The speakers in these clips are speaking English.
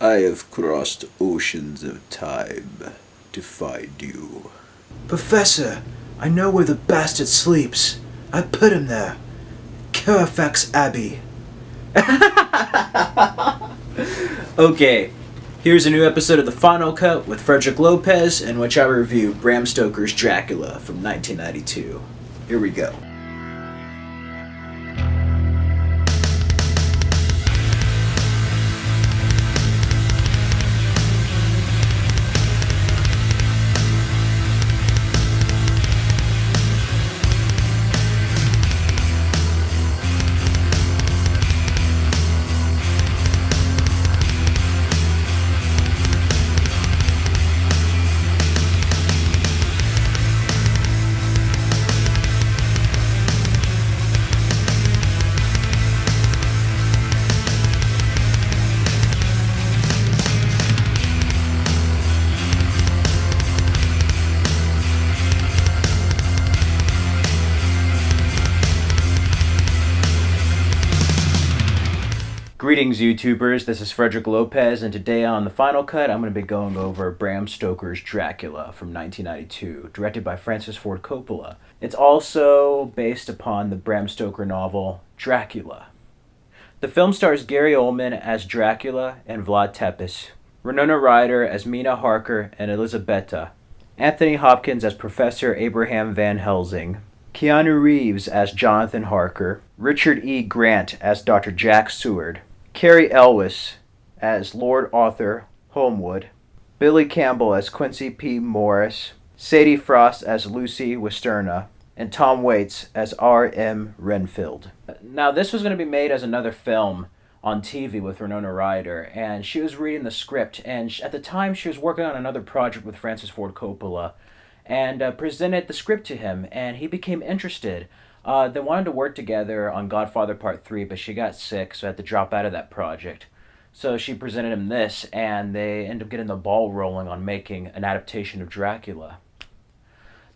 I have crossed oceans of time to find you. Professor, I know where the bastard sleeps. I put him there. Carfax Abbey. Okay, here's a new episode of The Final Cut with Frederick Lopez, in which I review Bram Stoker's Dracula from 1992. Here we go. Greetings, YouTubers. This is Frederick Lopez, and today on The Final Cut, I'm going to be going over Bram Stoker's Dracula from 1992, directed by Francis Ford Coppola. It's also based upon the Bram Stoker novel Dracula. The film stars Gary Oldman as Dracula and Vlad Tepes, Winona Ryder as Mina Harker and Elisabetta, Anthony Hopkins as Professor Abraham Van Helsing, Keanu Reeves as Jonathan Harker, Richard E. Grant as Dr. Jack Seward, Cary Elwes as Lord Arthur Holmwood, Billy Campbell as Quincy P. Morris, Sadie Frost as Lucy Westerna, and Tom Waits as R.M. Renfield. Now, this was going to be made as another film on TV with Winona Ryder, and she was reading the script, and at the time she was working on another project with Francis Ford Coppola, and presented the script to him, and he became interested. They wanted to work together on Godfather Part 3, but she got sick, so had to drop out of that project. So she presented him this, and they ended up getting the ball rolling on making an adaptation of Dracula.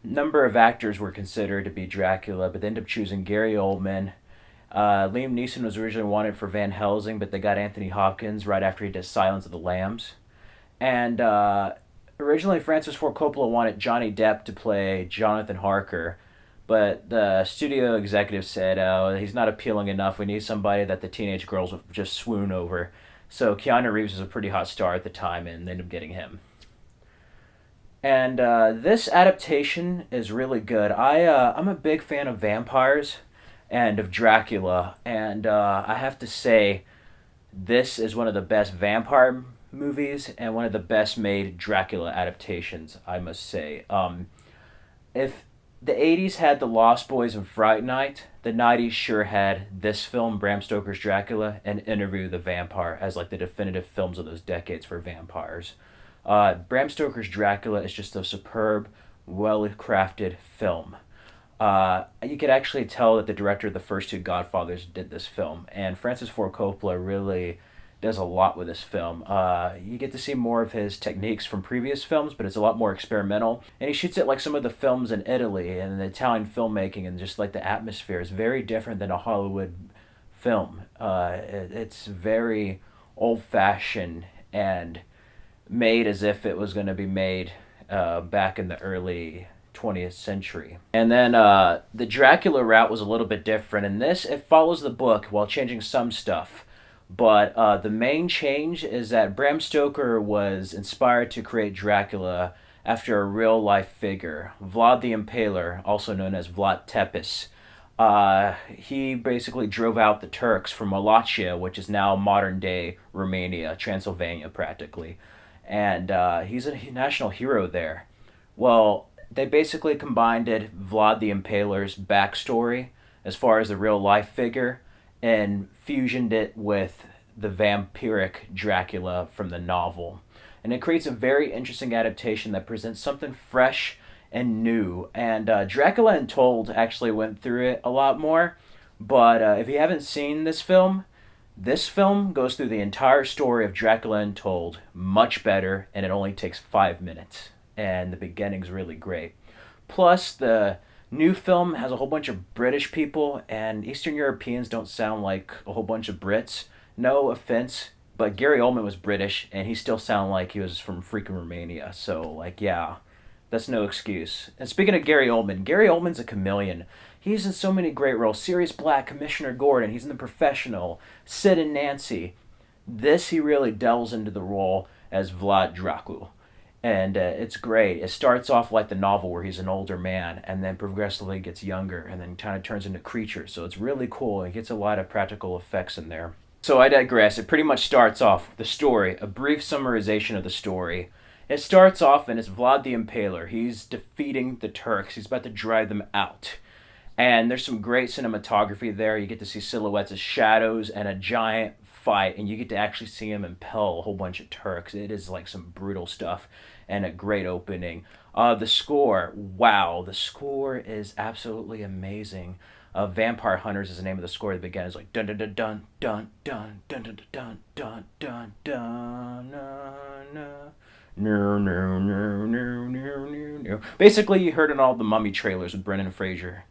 A number of actors were considered to be Dracula, but they ended up choosing Gary Oldman. Liam Neeson was originally wanted for Van Helsing, but they got Anthony Hopkins right after he did Silence of the Lambs. And originally Francis Ford Coppola wanted Johnny Depp to play Jonathan Harker, but the studio executive said, oh, he's not appealing enough. We need somebody that the teenage girls would just swoon over. So Keanu Reeves was a pretty hot star at the time, and they ended up getting him. And this adaptation is really good. I'm a big fan of vampires and of Dracula, and I have to say, this is one of the best vampire movies and one of the best made Dracula adaptations, I must say. If the 80s had The Lost Boys and Fright Night, the 90s sure had this film, Bram Stoker's Dracula, and Interview with the Vampire as like the definitive films of those decades for vampires. Bram Stoker's Dracula is just a superb, well-crafted film. You could actually tell that the director of the first two Godfathers did this film, and Francis Ford Coppola really does a lot with this film. You get to see more of his techniques from previous films, but it's a lot more experimental. And he shoots it like some of the films in Italy and the Italian filmmaking, and just like the atmosphere is very different than a Hollywood film. It's very old-fashioned and made as if it was going to be made back in the early 20th century. And then the Dracula route was a little bit different. In this, it follows the book while changing some stuff. But the main change is that Bram Stoker was inspired to create Dracula after a real-life figure, Vlad the Impaler, also known as Vlad Tepes. He basically drove out the Turks from Wallachia, which is now modern-day Romania, Transylvania practically. And he's a national hero there. Well, they basically combined Vlad the Impaler's backstory as far as the real-life figure and fusioned it with the vampiric Dracula from the novel. And it creates a very interesting adaptation that presents something fresh and new. And Dracula Untold actually went through it a lot more. But if you haven't seen this film goes through the entire story of Dracula Untold much better, and it only takes 5 minutes. And the beginning's really great. Plus, the new film has a whole bunch of British people, and Eastern Europeans don't sound like a whole bunch of Brits. No offense But Gary Oldman was British, and he still sounded like he was from freaking Romania. So, like, yeah, that's no excuse. And speaking of Gary Oldman's a chameleon. He's in so many great roles. Sirius Black, Commissioner Gordon. He's in The Professional, Sid and Nancy. This, he really delves into the role as Vlad Dracula. And it's great. It starts off like the novel where he's an older man and then progressively gets younger and then kind of turns into creature. So it's really cool. It gets a lot of practical effects in there. So I digress. It pretty much starts off with the story, a brief summarization of the story. It starts off and it's Vlad the Impaler. He's defeating the Turks. He's about to drive them out. And there's some great cinematography there. You get to see silhouettes of shadows and a giant fight, and you get to actually see him impel a whole bunch of Turks. It is like some brutal stuff and a great opening. The score, wow, the score is absolutely amazing. Vampire Hunters is the name of the score at the beginning. It's like dun dun dun dun dun dun dun dun dun dun dun dun dun. No, no, no, no, no, no, no. Basically, you heard in all the Mummy trailers with Brendan Fraser.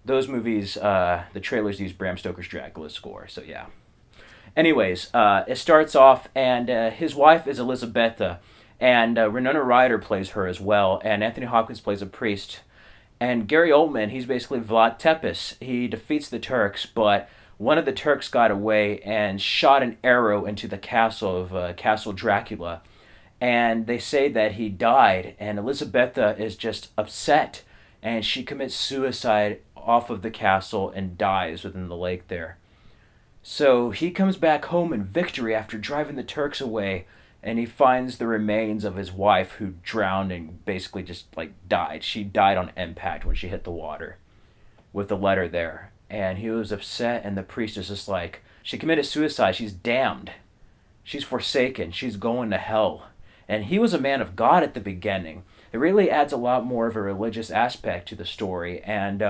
Those movies, the trailers use Bram Stoker's Dracula score. So yeah. Anyways, it starts off, and his wife is Elisabetta, and Winona Ryder plays her as well, and Anthony Hopkins plays a priest. And Gary Oldman, he's basically Vlad Tepes. He defeats the Turks, but one of the Turks got away and shot an arrow into the castle of Castle Dracula. And they say that he died, and Elisabetta is just upset, and she commits suicide off of the castle and dies within the lake there. So he comes back home in victory after driving the Turks away, and he finds the remains of his wife who drowned and basically just like died. She died on impact when she hit the water with the letter there. And he was upset, and the priest is just like, she committed suicide, she's damned. She's forsaken, she's going to hell. And he was a man of God at the beginning. It really adds a lot more of a religious aspect to the story. And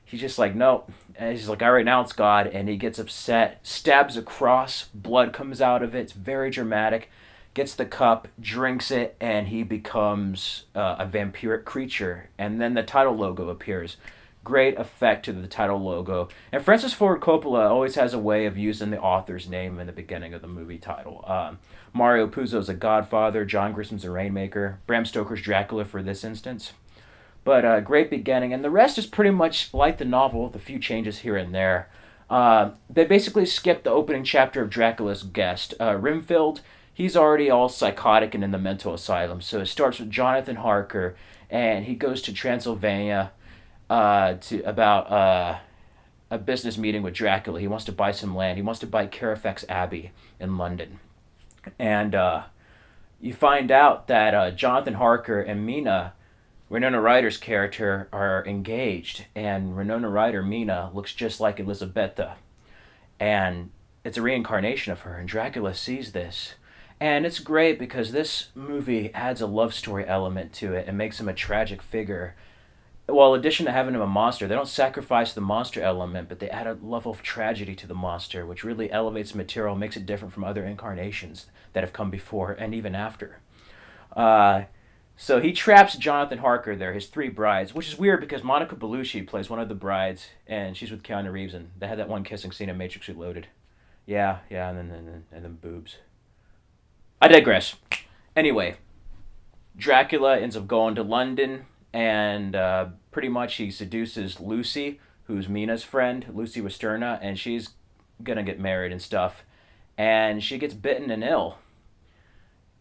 he's just like, no. And he's like, all right, now it's God. And he gets upset, stabs a cross, blood comes out of it. It's very dramatic. Gets the cup, drinks it, and he becomes a vampiric creature. And then the title logo appears. Great effect to the title logo. And Francis Ford Coppola always has a way of using the author's name in the beginning of the movie title. Mario Puzo's a Godfather, John Grissom's a Rainmaker, Bram Stoker's Dracula for this instance. But great beginning, and the rest is pretty much like the novel, with a few changes here and there. They basically skipped the opening chapter of Dracula's guest. Rimfield, he's already all psychotic and in the mental asylum, so it starts with Jonathan Harker, and he goes to Transylvania about a business meeting with Dracula. He wants to buy some land. He wants to buy Carfax Abbey in London. And you find out that Jonathan Harker and Mina, Winona Ryder's character, are engaged. And Winona Ryder, Mina, looks just like Elisabetta. And it's a reincarnation of her. And Dracula sees this. And it's great because this movie adds a love story element to it and makes him a tragic figure. Well, in addition to having him a monster, they don't sacrifice the monster element, but they add a level of tragedy to the monster, which really elevates the material, makes it different from other incarnations that have come before and even after. So he traps Jonathan Harker there, his three brides, which is weird because Monica Bellucci plays one of the brides, and she's with Keanu Reeves, and they had that one kissing scene in Matrix Reloaded. Yeah, and then boobs. I digress. Anyway, Dracula ends up going to London, and pretty much he seduces Lucy, who's Mina's friend, Lucy Westerna, and she's gonna get married and stuff. And she gets bitten and ill.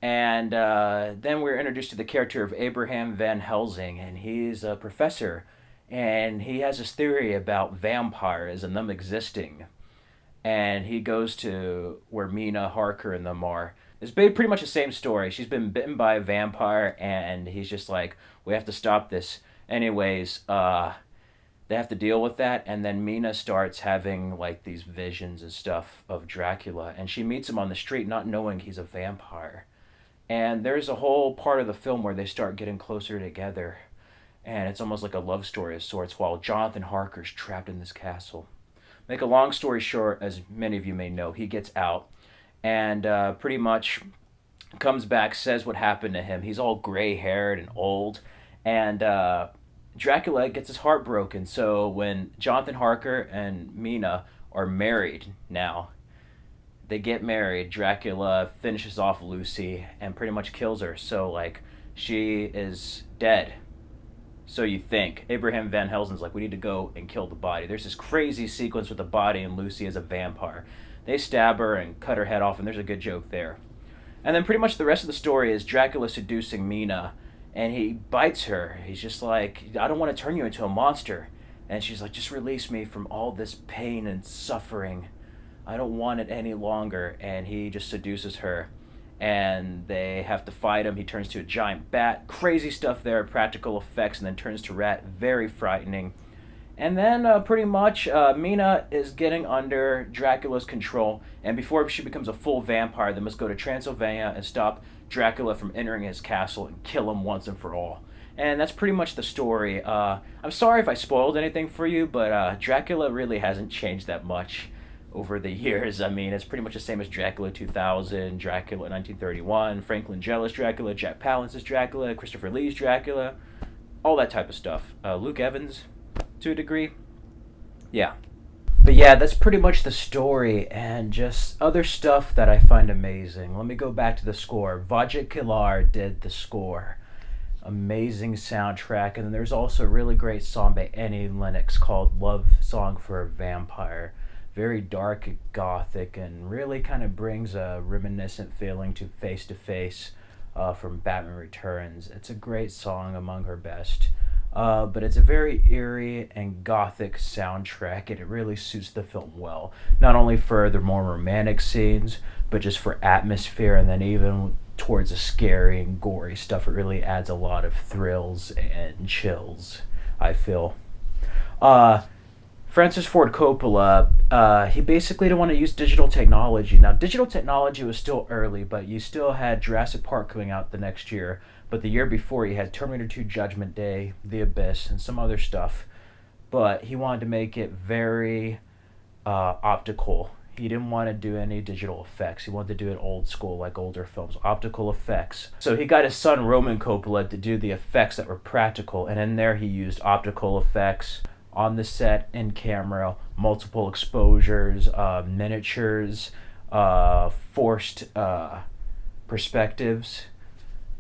And then we're introduced to the character of Abraham Van Helsing, and he's a professor, and he has this theory about vampires and them existing. And he goes to where Mina, Harker, and them are. It's pretty much the same story. She's been bitten by a vampire, and he's just like, we have to stop this. Anyways, they have to deal with that, and then Mina starts having like these visions and stuff of Dracula, and she meets him on the street not knowing he's a vampire. And there's a whole part of the film where they start getting closer together, and it's almost like a love story of sorts while Jonathan Harker's trapped in this castle. Make a long story short, as many of you may know, he gets out and pretty much comes back, says what happened to him. He's all gray-haired and old, and Dracula gets his heart broken. So when Jonathan Harker and Mina are married now, They get married. Dracula finishes off Lucy and pretty much kills her. So, like, she is dead. So you think. Abraham Van Helsing's like, we need to go and kill the body. There's this crazy sequence with the body and Lucy as a vampire. They stab her and cut her head off, and there's a good joke there. And then pretty much the rest of the story is Dracula seducing Mina, and he bites her. He's just like, I don't want to turn you into a monster. And she's like, just release me from all this pain and suffering. I don't want it any longer. And he just seduces her. And they have to fight him. He turns to a giant bat. Crazy stuff there, practical effects, and then turns to rat. Very frightening. And then pretty much Mina is getting under Dracula's control. And before she becomes a full vampire, they must go to Transylvania and stop Dracula from entering his castle and kill him once and for all. And that's pretty much the story. I'm sorry if I spoiled anything for you, but Dracula really hasn't changed that much over the years. I mean, it's pretty much the same as Dracula 2000, Dracula 1931, Franklin Jealous Dracula, Jack Palance's Dracula, Christopher Lee's Dracula, all that type of stuff. Luke Evans, to a degree. Yeah. But yeah, that's pretty much the story, and just other stuff that I find amazing. Let me go back to the score. Vajit Kilar did the score. Amazing soundtrack, and then there's also a really great song by Annie Lennox called Love Song for a Vampire. Very dark and gothic, and really kind of brings a reminiscent feeling to Face from Batman Returns. It's a great song, among her best. But it's a very eerie and gothic soundtrack, and it really suits the film well. Not only for the more romantic scenes, but just for atmosphere, and then even towards the scary and gory stuff. It really adds a lot of thrills and chills, I feel. Francis Ford Coppola, he basically didn't want to use digital technology. Now, digital technology was still early, but you still had Jurassic Park coming out the next year. But the year before, you had Terminator 2 Judgment Day, The Abyss, and some other stuff. But he wanted to make it very optical. He didn't want to do any digital effects. He wanted to do it old school, like older films, optical effects. So he got his son, Roman Coppola, to do the effects that were practical. And in there, he used optical effects on the set, in camera, multiple exposures, miniatures, forced perspectives,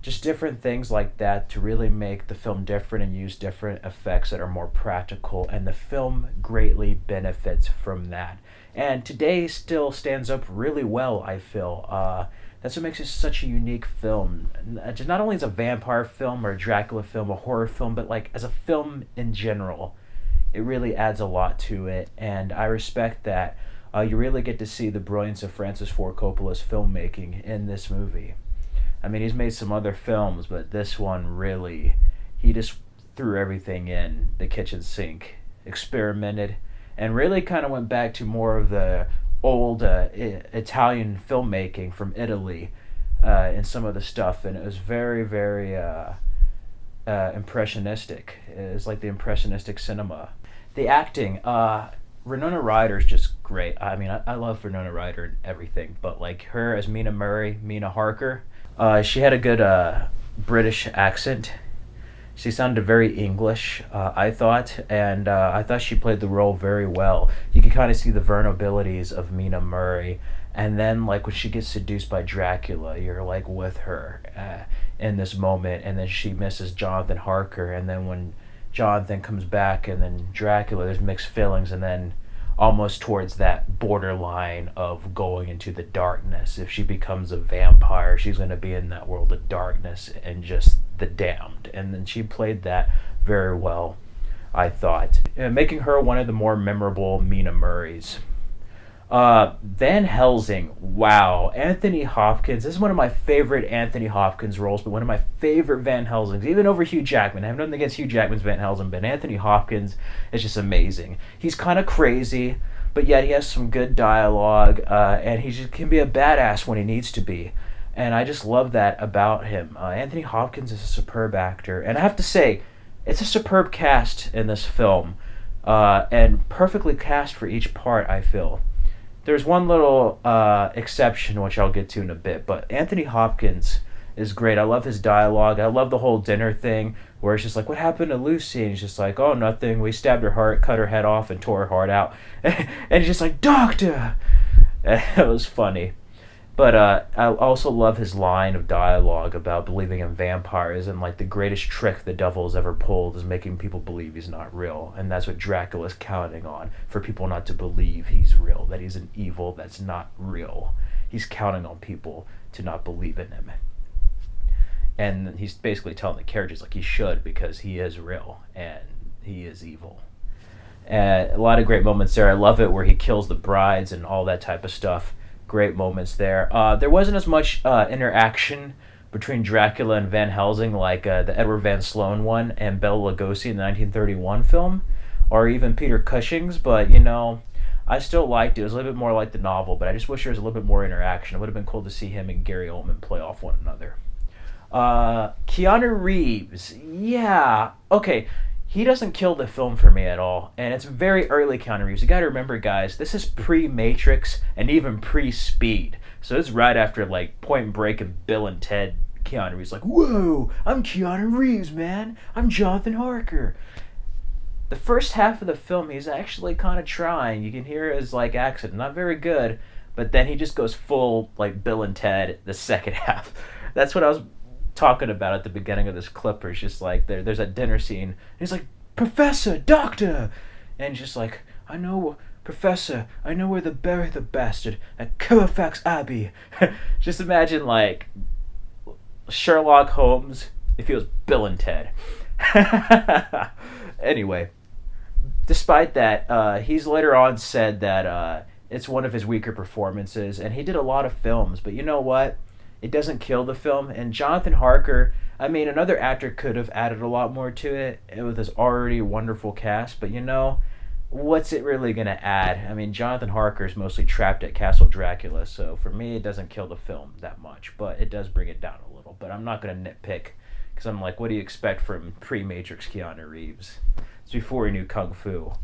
just different things like that to really make the film different and use different effects that are more practical, and the film greatly benefits from that. And today still stands up really well, I feel. That's what makes it such a unique film. Not only as a vampire film or a Dracula film, a horror film, but like as a film in general. It really adds a lot to it, and I respect that. You really get to see the brilliance of Francis Ford Coppola's filmmaking in this movie. I mean, he's made some other films, but this one really, he just threw everything in the kitchen sink, experimented, and really kind of went back to more of the old Italian filmmaking from Italy in some of the stuff, and it was very, very impressionistic. It's like the impressionistic cinema. The acting, Winona Ryder's just great. I mean, I love Winona Ryder and everything, but like her as Mina Murray, Mina Harker, she had a good British accent. She sounded very English, I thought, and I thought she played the role very well. You can kind of see the vulnerabilities of Mina Murray, and then like when she gets seduced by Dracula, you're like with her in this moment, and then she misses Jonathan Harker, and then when Jonathan comes back and then Dracula, there's mixed feelings, and then almost towards that borderline of going into the darkness. If she becomes a vampire, she's going to be in that world of darkness and just the damned. And then she played that very well, I thought, making her one of the more memorable Mina Murrays. Van Helsing, wow. Anthony Hopkins, this is one of my favorite Anthony Hopkins roles, but one of my favorite Van Helsings, even over Hugh Jackman. I have nothing against Hugh Jackman's Van Helsing, but Anthony Hopkins is just amazing. He's kind of crazy, but yet he has some good dialogue, and he just can be a badass when he needs to be. And I just love that about him. Anthony Hopkins is a superb actor, and I have to say, it's a superb cast in this film, and perfectly cast for each part, I feel. There's one little exception, which I'll get to in a bit, but Anthony Hopkins is great. I love his dialogue. I love the whole dinner thing, where it's just like, what happened to Lucy? And he's just like, oh, nothing. We stabbed her heart, cut her head off, and tore her heart out. And he's just like, doctor! It was funny. But I also love his line of dialogue about believing in vampires, and like the greatest trick the devil has ever pulled is making people believe he's not real, and that's what Dracula's counting on, for people not to believe he's real, that he's an evil that's not real. He's counting on people to not believe in him, and he's basically telling the characters like he should, because he is real and he is evil. And a lot of great moments there. I love it where he kills the brides and all that type of stuff. Great moments there. There wasn't as much interaction between Dracula and Van Helsing like the Edward Van Sloan one and Bela Lugosi in the 1931 film, or even Peter Cushing's, but I still liked it. It was a little bit more like the novel, but I just wish there was a little bit more interaction. It would have been cool to see him and Gary Oldman play off one another. Keanu Reeves, yeah, okay. He doesn't kill the film for me at all, and it's very early Keanu Reeves. You got to remember, guys, this is pre-Matrix and even pre-Speed, so it's right after like Point Break and Bill and Ted. Keanu Reeves like, whoa, I'm Keanu Reeves, man. I'm Jonathan Harker. The first half of the film, he's actually kind of trying. You can hear his like accent, not very good, but then he just goes full like Bill and Ted the second half. That's what I was talking about at the beginning of this clip, where it's just like there's a dinner scene and he's like, Professor, Doctor, and just like, I know, Professor, I know where to bury the bastard at Colfax Abbey. Just imagine like Sherlock Holmes if he was Bill and Ted. Anyway, despite that, he's later on said that it's one of his weaker performances, and he did a lot of films, but you know what? It doesn't kill the film. And Jonathan Harker, I mean, another actor could have added a lot more to it with his already wonderful cast, but what's it really going to add? I mean, Jonathan Harker is mostly trapped at Castle Dracula, so for me, it doesn't kill the film that much, but it does bring it down a little. But I'm not going to nitpick, because I'm like, what do you expect from pre-Matrix Keanu Reeves? It's before he knew Kung Fu.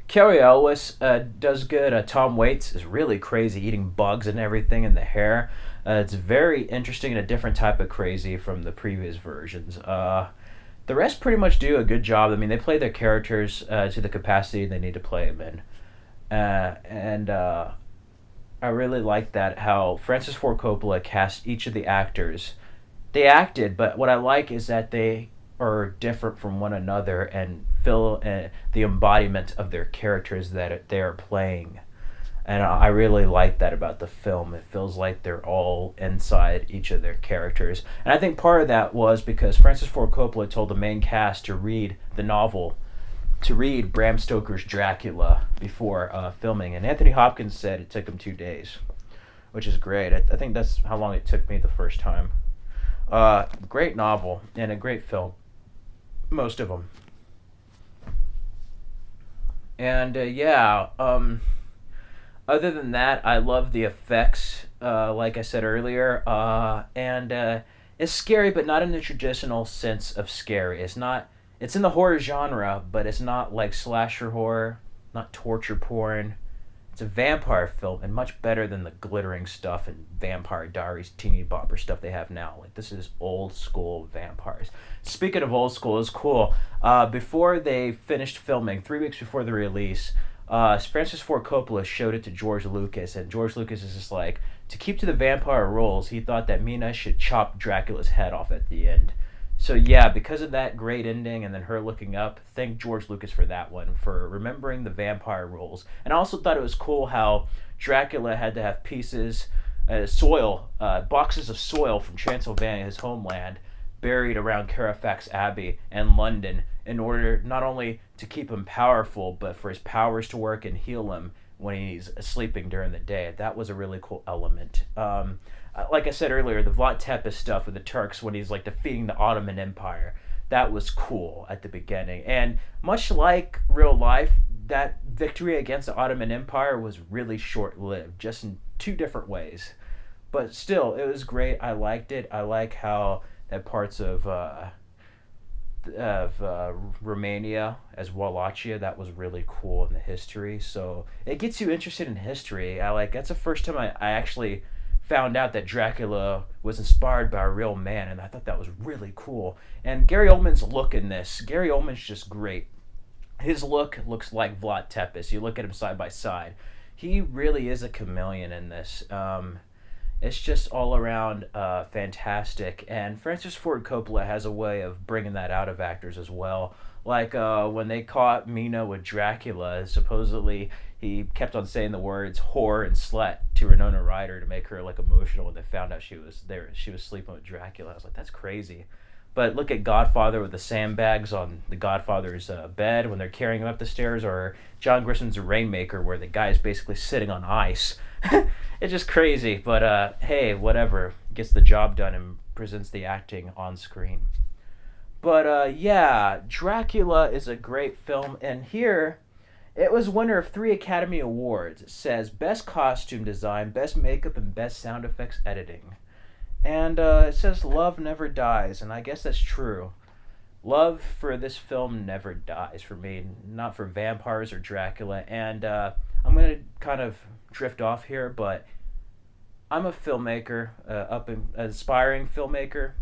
Cary Elwes does good. Tom Waits is really crazy, eating bugs and everything in the hair. It's very interesting and a different type of crazy from the previous versions. The rest pretty much do a good job. I mean, they play their characters to the capacity they need to play them in. And I really like that, how Francis Ford Coppola cast each of the actors. They acted, but what I like is that they are different from one another and fill the embodiment of their characters that they are playing. And I really like that about the film. It feels like they're all inside each of their characters. And I think part of that was because Francis Ford Coppola told the main cast to read the novel, to read Bram Stoker's Dracula before filming. And Anthony Hopkins said it took him 2 days, which is great. I think that's how long it took me the first time. Great novel and a great film. Most of them. And other than that, I love the effects, like I said earlier, and it's scary, but not in the traditional sense of scary. It's in the horror genre, but it's not like slasher horror, not torture porn. It's a vampire film, and much better than the glittering stuff and Vampire Diaries, teeny bopper stuff they have now. Like, this is old school vampires. Speaking of old school, it's cool. Before they finished filming, 3 weeks before the release, Francis Ford Coppola showed it to George Lucas, and George Lucas is just like, to keep to the vampire rules, he thought that Mina should chop Dracula's head off at the end. So yeah, because of that great ending and then her looking up, thank George Lucas for that one, for remembering the vampire rules. And I also thought it was cool how Dracula had to have pieces, boxes of soil from Transylvania, his homeland, buried around Carfax Abbey and London in order not only to keep him powerful, but for his powers to work and heal him when he's sleeping during the day. That was a really cool element. Like I said earlier, the Vlad Tepes stuff with the Turks when he's like defeating the Ottoman Empire, that was cool at the beginning. And much like real life, that victory against the Ottoman Empire was really short-lived, just in 2 different ways. But still, it was great. I liked it. I like how that parts of Romania as Wallachia, that was really cool in the history. So it gets you interested in history. That's the first time I actually found out that Dracula was inspired by a real man, and I thought that was really cool. And Gary Oldman's look in this, Gary Oldman's just great. His look looks like Vlad Tepes. You look at him side by side. He really is a chameleon in this. It's just all around fantastic. And Francis Ford Coppola has a way of bringing that out of actors as well. Like when they caught Mina with Dracula, supposedly he kept on saying the words "whore" and "slut" to Winona Ryder to make her like emotional when they found out she was there. She was sleeping with Dracula. I was like, that's crazy. But look at Godfather with the sandbags on the Godfather's bed when they're carrying him up the stairs, or John Grisham's Rainmaker where the guy is basically sitting on ice. It's just crazy, but hey, whatever. Gets the job done and presents the acting on screen. But yeah, Dracula is a great film, and here it was winner of 3 Academy Awards. It says Best Costume Design, Best Makeup, and Best Sound Effects Editing. And it says love never dies, and I guess that's true. Love for this film never dies for me, not for vampires or Dracula. And I'm going to kind of drift off here, but I'm a filmmaker, an aspiring filmmaker.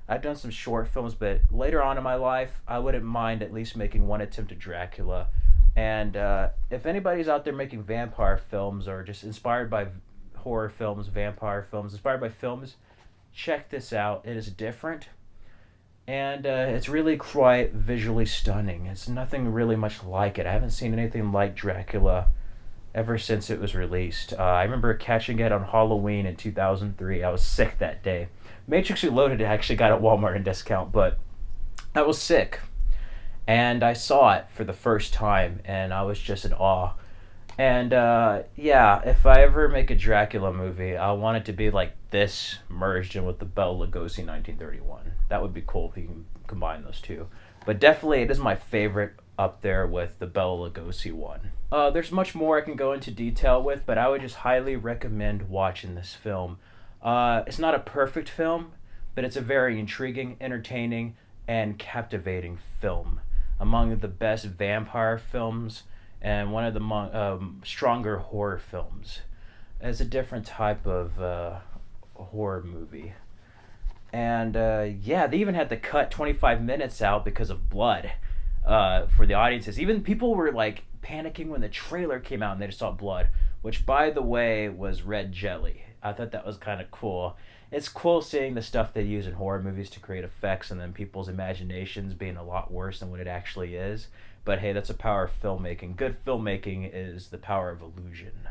I've done some short films, but later on in my life, I wouldn't mind at least making one attempt at Dracula. And if anybody's out there making vampire films or just inspired by horror films, vampire films, inspired by films, check this out. It is different, and it's really quite visually stunning. It's nothing really much like it. I haven't seen anything like Dracula ever since it was released. I remember catching it on Halloween in 2003. I was sick that day. Matrix Reloaded actually got at Walmart in discount, but I was sick. And I saw it for the first time, and I was just in awe. And yeah, if I ever make a Dracula movie, I want it to be like this merged in with the Bela Lugosi 1931. That would be cool if you can combine those two. But definitely it is my favorite up there with the Bela Lugosi one. There's much more I can go into detail with, but I would just highly recommend watching this film. It's not a perfect film, but it's a very intriguing, entertaining, and captivating film. Among the best vampire films and one of the stronger horror films. It's a different type of horror movie. And yeah, they even had to cut 25 minutes out because of blood for the audiences. Even people were like panicking when the trailer came out and they just saw blood, which by the way was red jelly. I thought that was kind of cool. It's cool seeing the stuff they use in horror movies to create effects and then people's imaginations being a lot worse than what it actually is. But hey, that's the power of filmmaking. Good filmmaking is the power of illusion.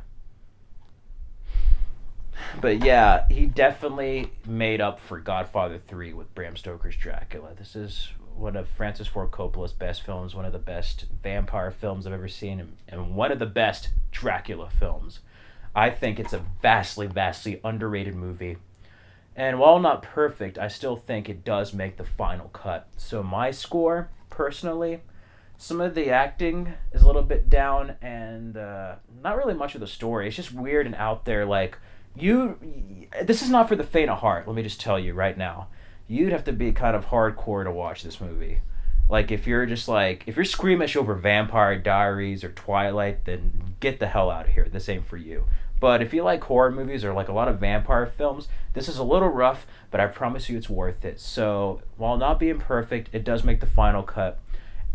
But yeah, he definitely made up for Godfather 3 with Bram Stoker's Dracula. This is one of Francis Ford Coppola's best films, one of the best vampire films I've ever seen, and one of the best Dracula films. I think it's a vastly, vastly underrated movie. And while not perfect, I still think it does make the final cut. So my score, personally, some of the acting is a little bit down, and not really much of the story. It's just weird and out there. Like, this is not for the faint of heart, let me just tell you right now. You'd have to be kind of hardcore to watch this movie. Like, if you're squeamish over Vampire Diaries or Twilight, then get the hell out of here. This ain't for you. But if you like horror movies or like a lot of vampire films, this is a little rough, but I promise you it's worth it. So, while not being perfect, it does make the final cut.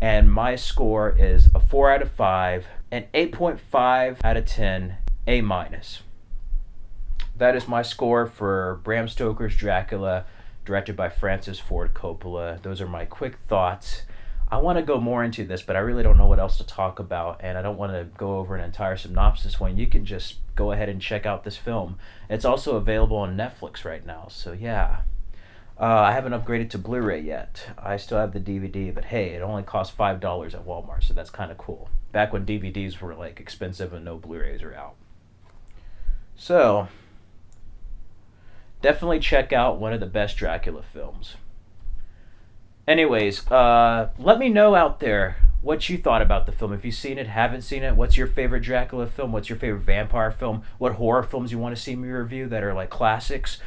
And my score is a 4 out of 5, an 8.5 out of 10, A minus. That is my score for Bram Stoker's Dracula, directed by Francis Ford Coppola. Those are my quick thoughts. I want to go more into this, but I really don't know what else to talk about, and I don't want to go over an entire synopsis when you can just go ahead and check out this film. It's also available on Netflix right now, so yeah. I haven't upgraded to Blu-ray yet. I still have the DVD, but hey, it only costs $5 at Walmart, so that's kind of cool. Back when DVDs were like expensive and no Blu-rays are out. So, definitely check out one of the best Dracula films. Anyways, let me know out there what you thought about the film. If you've seen it, haven't seen it, what's your favorite Dracula film? What's your favorite vampire film? What horror films you want to see me review that are like classics?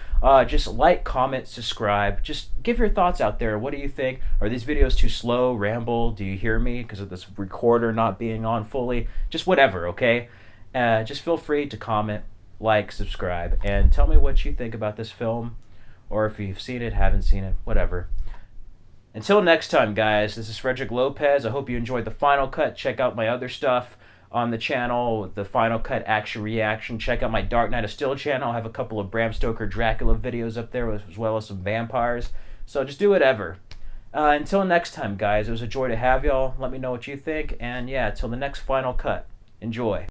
Just like, comment, subscribe. Just give your thoughts out there. What do you think? Are these videos too slow, ramble? Do you hear me because of this recorder not being on fully? Just whatever, okay? Just feel free to comment, like, subscribe, and tell me what you think about this film. Or if you've seen it, haven't seen it, whatever. Until next time, guys, this is Frederick Lopez. I hope you enjoyed the final cut. Check out my other stuff. on the channel, the Final Cut Action Reaction. Check out my Dark Knight of Steel channel. I have a couple of Bram Stoker Dracula videos up there, as well as some vampires. So just do whatever. Until next time, guys, it was a joy to have y'all. Let me know what you think. And yeah, until the next Final Cut. Enjoy.